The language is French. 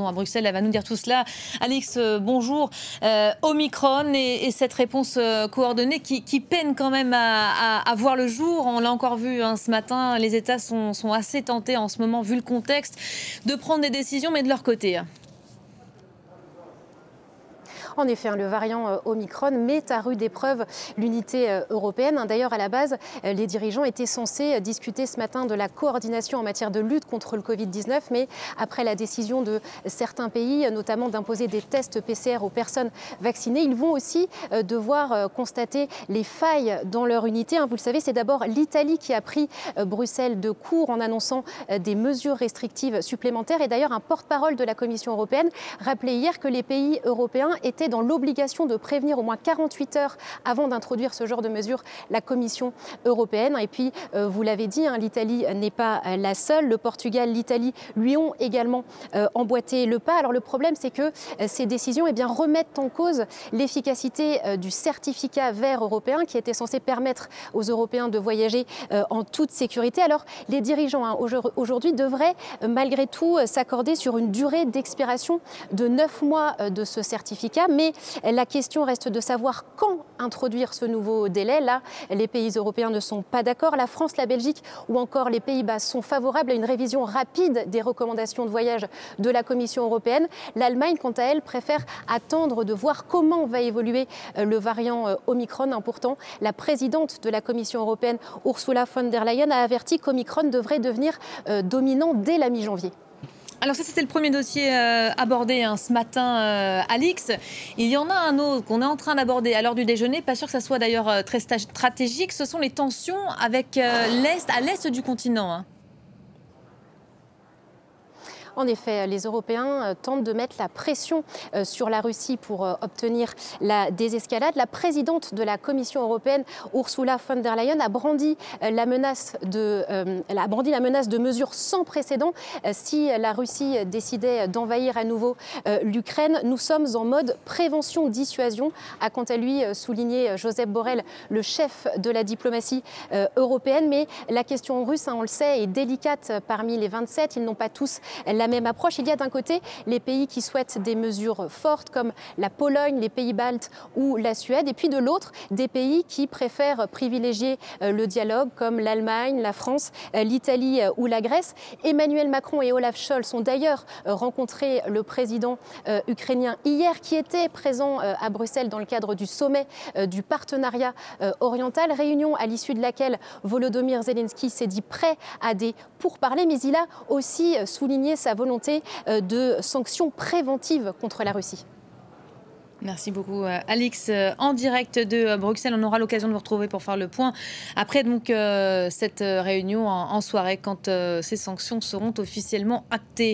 À Bruxelles, elle va nous dire tout cela. Alix, bonjour. Omicron et cette réponse coordonnée qui peine quand même à voir le jour. On l'a encore vu ce matin, les États sont assez tentés en ce moment, vu le contexte, de prendre des décisions, mais de leur côté. En effet, le variant Omicron met à rude épreuve l'unité européenne. D'ailleurs, à la base, les dirigeants étaient censés discuter ce matin de la coordination en matière de lutte contre le Covid-19, mais après la décision de certains pays, notamment d'imposer des tests PCR aux personnes vaccinées, ils vont aussi devoir constater les failles dans leur unité. Vous le savez, c'est d'abord l'Italie qui a pris Bruxelles de court en annonçant des mesures restrictives supplémentaires. Et d'ailleurs, un porte-parole de la Commission européenne rappelait hier que les pays européens étaient dans l'obligation de prévenir au moins 48 heures avant d'introduire ce genre de mesures la Commission européenne. Et puis, vous l'avez dit, l'Italie n'est pas la seule. Le Portugal, l'Italie lui ont également emboîté le pas. Alors le problème, c'est que ces décisions remettent en cause l'efficacité du certificat vert européen qui était censé permettre aux Européens de voyager en toute sécurité. Alors les dirigeants aujourd'hui devraient malgré tout s'accorder sur une durée d'expiration de 9 mois de ce certificat. Mais la question reste de savoir quand introduire ce nouveau délai. Là, les pays européens ne sont pas d'accord. La France, la Belgique ou encore les Pays-Bas sont favorables à une révision rapide des recommandations de voyage de la Commission européenne. L'Allemagne, quant à elle, préfère attendre de voir comment va évoluer le variant Omicron. Pourtant, la présidente de la Commission européenne, Ursula von der Leyen, a averti qu'Omicron devrait devenir dominant dès la mi-janvier. Alors ça, c'était le premier dossier abordé ce matin, Alix. Il y en a un autre qu'on est en train d'aborder à l'heure du déjeuner. Pas sûr que ça soit d'ailleurs très stratégique. Ce sont les tensions avec à l'est du continent. En effet, les Européens tentent de mettre la pression sur la Russie pour obtenir la désescalade. La présidente de la Commission européenne, Ursula von der Leyen, a brandi la menace de mesures sans précédent si la Russie décidait d'envahir à nouveau l'Ukraine. Nous sommes en mode prévention-dissuasion, a quant à lui souligné Josep Borrell, le chef de la diplomatie européenne. Mais la question russe, on le sait, est délicate parmi les 27. Ils n'ont pas tous la même approche. Il y a d'un côté les pays qui souhaitent des mesures fortes comme la Pologne, les pays baltes ou la Suède, et puis de l'autre des pays qui préfèrent privilégier le dialogue comme l'Allemagne, la France, l'Italie ou la Grèce. Emmanuel Macron et Olaf Scholz ont d'ailleurs rencontré le président ukrainien hier, qui était présent à Bruxelles dans le cadre du sommet du partenariat oriental, réunion à l'issue de laquelle Volodymyr Zelensky s'est dit prêt à des pourparlers, mais il a aussi souligné sa volonté de sanctions préventives contre la Russie. Merci beaucoup, Alix. En direct de Bruxelles, on aura l'occasion de vous retrouver pour faire le point après donc cette réunion en soirée quand ces sanctions seront officiellement actées.